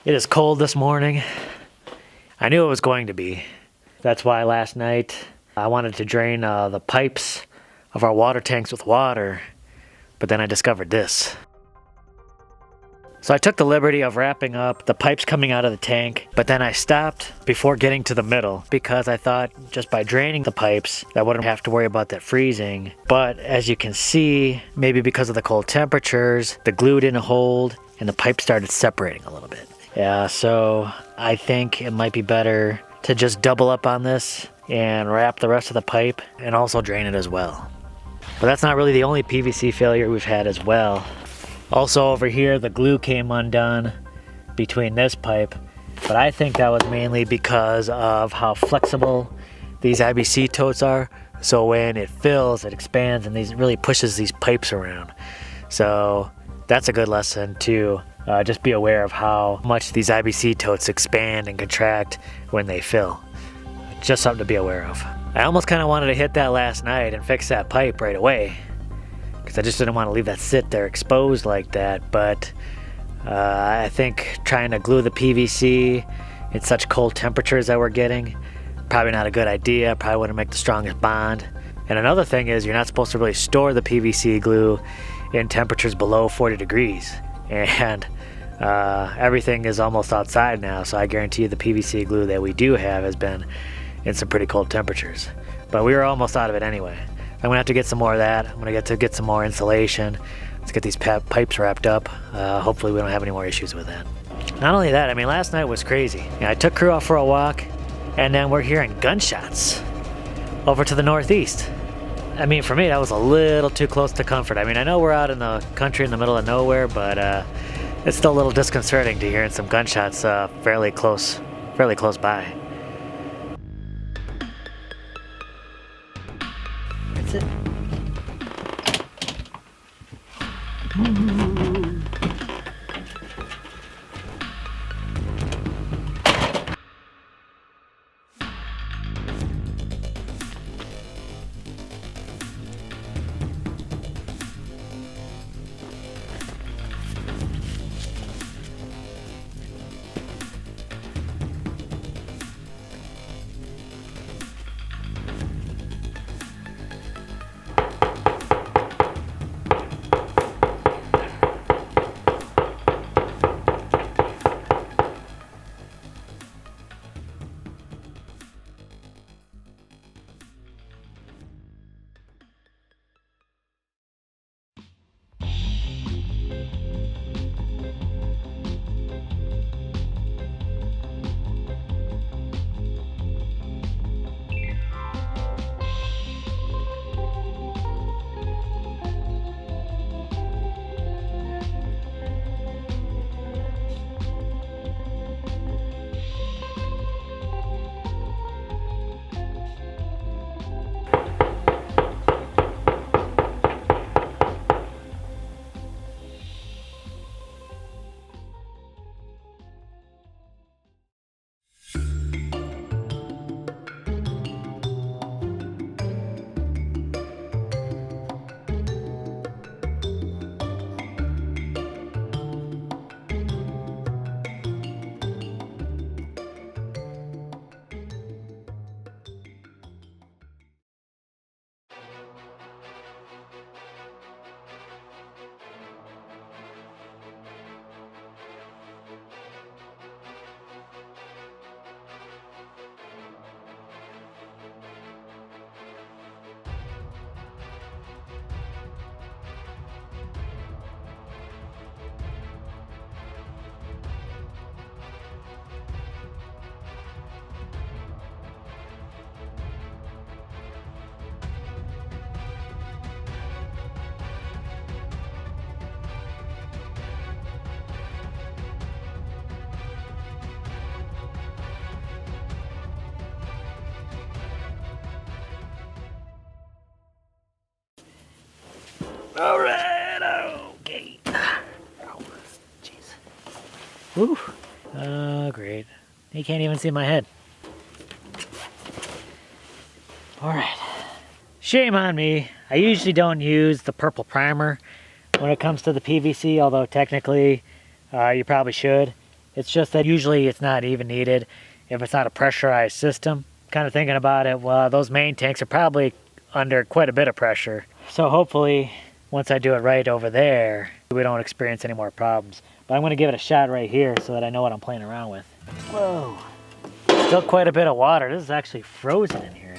It is cold this morning. I knew it was going to be. That's why last night I wanted to drain the pipes of our water tanks with water, but then I discovered this. So I took the liberty of wrapping up the pipes coming out of the tank, but then I stopped before getting to the middle because I thought just by draining the pipes, I wouldn't have to worry about that freezing. But as you can see, maybe because of the cold temperatures, the glue didn't hold and the pipe started separating a little bit. Yeah, so I think it might be better to just double up on this and wrap the rest of the pipe and also drain it as well. But that's not really the only PVC failure we've had as well. Also over here, the glue came undone between this pipe, but I think that was mainly because of how flexible these IBC totes are. So when it fills, it expands and these really pushes these pipes around. So that's a good lesson too. Just be aware of how much these IBC totes expand and contract when they fill. Just something to be aware of. I almost kind of wanted to hit that last night and fix that pipe right away, because I just didn't want to leave that sit there exposed like that. But I think trying to glue the PVC in such cold temperatures that we're getting, probably not a good idea. Probably wouldn't make the strongest bond. And another thing is you're not supposed to really store the PVC glue in temperatures below 40 degrees. And everything is almost outside now, so I guarantee you the PVC glue that we do have has been in some pretty cold temperatures. But we were almost out of it anyway. I'm gonna have to get some more of that. I'm gonna get some more insulation. Let's get these pipes wrapped up. Hopefully we don't have any more issues with that. Not only that, I mean, last night was crazy. I took crew out for a walk, and then we're hearing gunshots over to the northeast. I mean, for me, that was a little too close to comfort. I mean, I know we're out in the country in the middle of nowhere, but it's still a little disconcerting to hearing some gunshots fairly close by. That's it. All right, okay. Oh, jeez. Woo. Oh, great. You can't even see my head. All right. Shame on me. I usually don't use the purple primer when it comes to the PVC, although technically you probably should. It's just that usually it's not even needed if it's not a pressurized system. Kind of thinking about it, well, those main tanks are probably under quite a bit of pressure. So hopefully, once I do it right over there, we don't experience any more problems. But I'm gonna give it a shot right here so that I know what I'm playing around with. Whoa, still quite a bit of water. This is actually frozen in here,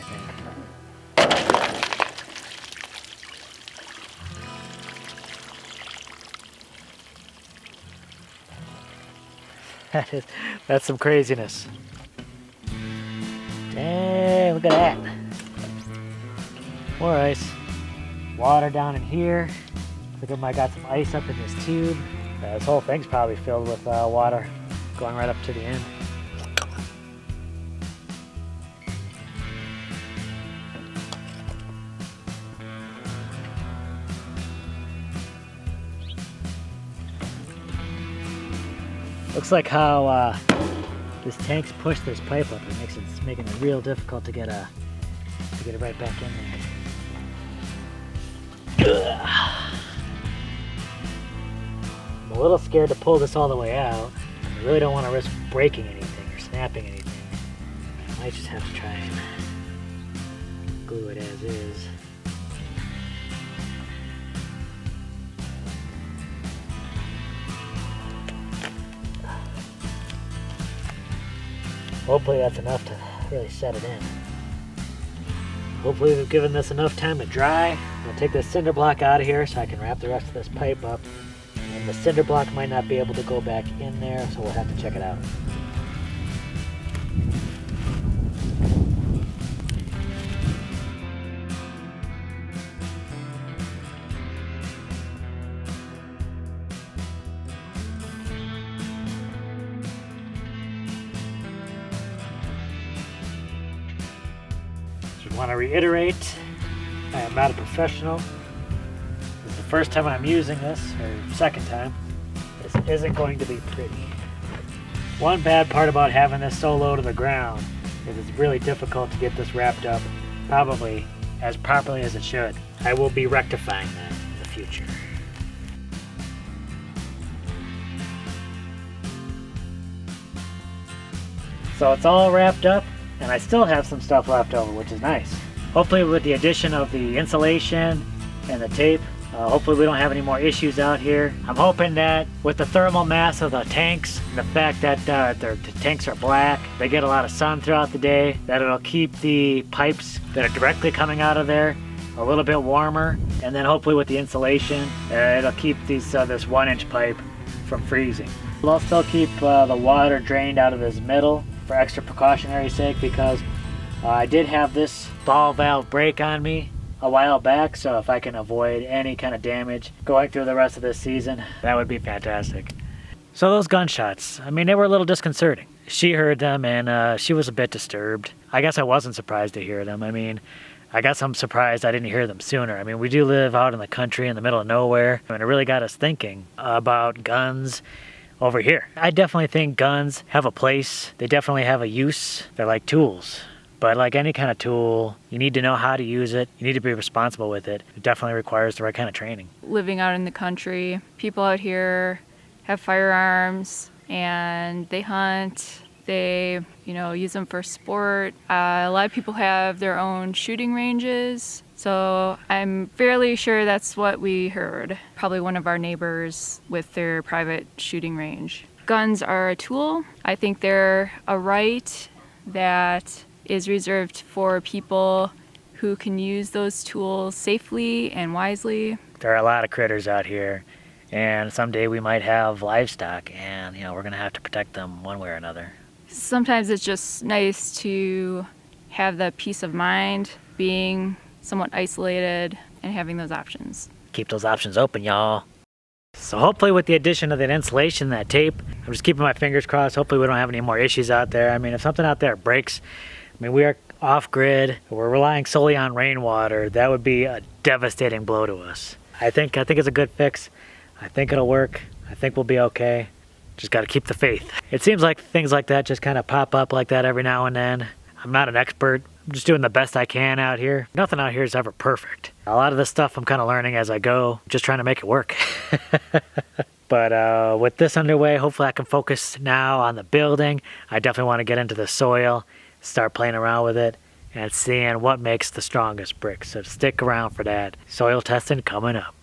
I think. That's some craziness. Dang, look at that. More ice. Water down in here. Looks like I got some ice up in this tube. This whole thing's probably filled with water going right up to the end. Looks like how this tank's pushed this pipe up. It's making it real difficult to get it right back in there. I'm a little scared to pull this all the way out. I really don't want to risk breaking anything or snapping anything. I might just have to try and glue it as is. Hopefully that's enough to really set it in. Hopefully we've given this enough time to dry. I'm gonna take this cinder block out of here so I can wrap the rest of this pipe up. And the cinder block might not be able to go back in there, so we'll have to check it out. I want to reiterate, I am not a professional. This is the first time I'm using this, or second time. This isn't going to be pretty. One bad part about having this so low to the ground is it's really difficult to get this wrapped up probably as properly as it should. I will be rectifying that in the future. So it's all wrapped up. And I still have some stuff left over, which is nice. Hopefully with the addition of the insulation and the tape, hopefully we don't have any more issues out here. I'm hoping that with the thermal mass of the tanks, and the fact that the tanks are black, they get a lot of sun throughout the day, that it'll keep the pipes that are directly coming out of there a little bit warmer. And then hopefully with the insulation, it'll keep this 1-inch pipe from freezing. I'll still keep the water drained out of this middle for extra precautionary sake, because I did have this ball valve break on me a while back, so if I can avoid any kind of damage going through the rest of this season, that would be fantastic. So those gunshots, I mean, they were a little disconcerting. She heard them and she was a bit disturbed. I guess I wasn't surprised to hear them. I mean, I guess I'm surprised I didn't hear them sooner. I mean, we do live out in the country in the middle of nowhere, and it really got us thinking about guns over here. I definitely think guns have a place. They definitely have a use. They're like tools. But like any kind of tool, you need to know how to use it. You need to be responsible with it. It definitely requires the right kind of training. Living out in the country, people out here have firearms and they hunt. They, use them for sport. A lot of people have their own shooting ranges. So I'm fairly sure that's what we heard. Probably one of our neighbors with their private shooting range. Guns are a tool. I think they're a right that is reserved for people who can use those tools safely and wisely. There are a lot of critters out here, and someday we might have livestock, and we're gonna have to protect them one way or another. Sometimes it's just nice to have the peace of mind being somewhat isolated and having those options. Keep those options open, y'all. So hopefully with the addition of that insulation, that tape, I'm just keeping my fingers crossed. Hopefully we don't have any more issues out there. I mean, if something out there breaks, we are off grid, we're relying solely on rainwater, that would be a devastating blow to us. I think it's a good fix. I think it'll work. I think we'll be okay. Just gotta keep the faith. It seems like things like that just kind of pop up like that every now and then. I'm not an expert. I'm just doing the best I can out here. Nothing out here is ever perfect. A lot of this stuff I'm kind of learning as I go, just trying to make it work. But with this underway, hopefully I can focus now on the building. I definitely want to get into the soil, start playing around with it, and seeing what makes the strongest bricks. So stick around for that. Soil testing coming up.